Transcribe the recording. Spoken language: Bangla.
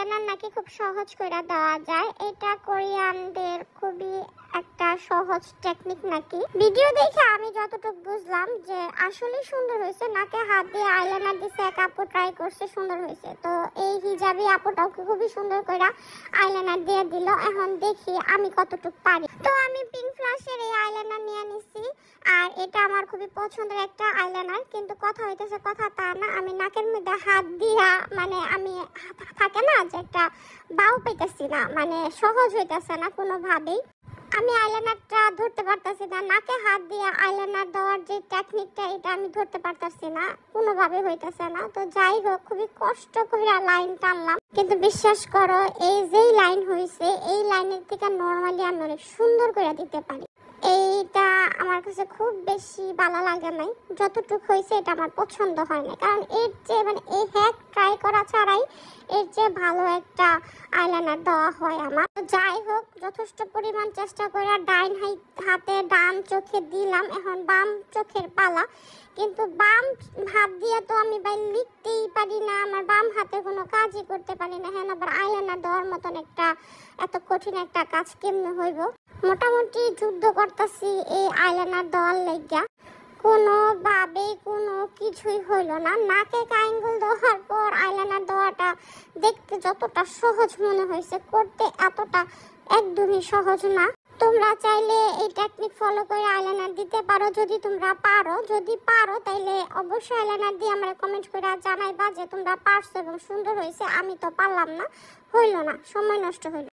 আইলাইনার নাকি খুব সহজ করে দেওয়া যায়। এটা কোরিয়ানদের খুবই একটা সহজ টেকনিক নাকি। ভিডিও দেখে আমি যতটুকু বুঝলাম যে আসলে সুন্দর হয়েছে। নাকে হাত দিয়ে আইলাইনার দিছে, এক আপু ট্রাই করছে, সুন্দর হয়েছে। তো এই হিজাবি আপুটাও খুবই সুন্দর করে আইলাইনার দিয়ে দিল। এখন দেখি আমি কতটুকু পারি। তো আমি পিঙ্ক ফ্লাশের এই আইলাইনার নিয়ে নিছি, আর এটা আমার খুবই পছন্দের একটা আইলাইনার। কিন্তু কথা হইতেছে কথা তা না, আমি নাকের মধ্যে হাত দিয়া মানে আমি থাকে না যে একটা বাউ পাইতেছি না, মানে সহজ হইতেছে না কোনোভাবেই। আমি আইলাইনারটা ধরতে পারতাছি না, নাকে হাত দিয়ে আইলাইনার দেওয়ার যে টেকনিকটা এটা আমি ধরতে পারতাছি না, কোনোভাবে হইতেছে না। তো যাই হোক, খুবই কষ্ট করে লাইন টানলাম, কিন্তু বিশ্বাস করো এই যেই লাইন হয়েছে এই লাইনের থেকে নর্মালি আমি অনেক সুন্দর করে দিতে পারি। এইটা আমার কাছে খুব বেশি ভালো লাগে নাই, যতটুকু হয়েছে এটা আমার পছন্দ হয় না। কারণ এর যে মানে এই হ্যাক ট্রাই করা ছাড়াই এর যে ভালো একটা আইলাইনার দেওয়া হয় আমার। যাই হোক, যথেষ্ট পরিমাণ চেষ্টা করে ডাইন হাতে ডান চোখে দিলাম, এখন বাম চোখের পালা। কিন্তু বাম হাত দিয়ে তো আমি ভাই লিখতেই পারি না, আমার বাম হাতে কোনো কাজই করতে পারি না। হ্যাঁ, আবার আইলাইনার দেওয়ার মতন একটা এত কঠিন একটা কাজ কেমনে হইব। মোটামুটি যুদ্ধ করতেছি এই আইলাইনার দেওয়ার লাইগা, কোনোভাবে কোনো কিছুই হইল না। নাকে কাইঙ্গল দেওয়ার পর আইলাইনার দেওয়াটা দেখতে যতটা সহজ মনে হয়েছে, করতে এতটা একদমই সহজ না। তোমরা চাইলে এই টেকনিক ফলো করে আইলাইনার দিতে পারো যদি তোমরা পারো। যদি পারো তাইলে অবশ্যই আইলাইনার দিয়ে আমরা কমেন্ট করে জানাইবা যে তোমরা পারছো এবং সুন্দর হয়েছে। আমি তো পারলাম না, হইল না, সময় নষ্ট হইল।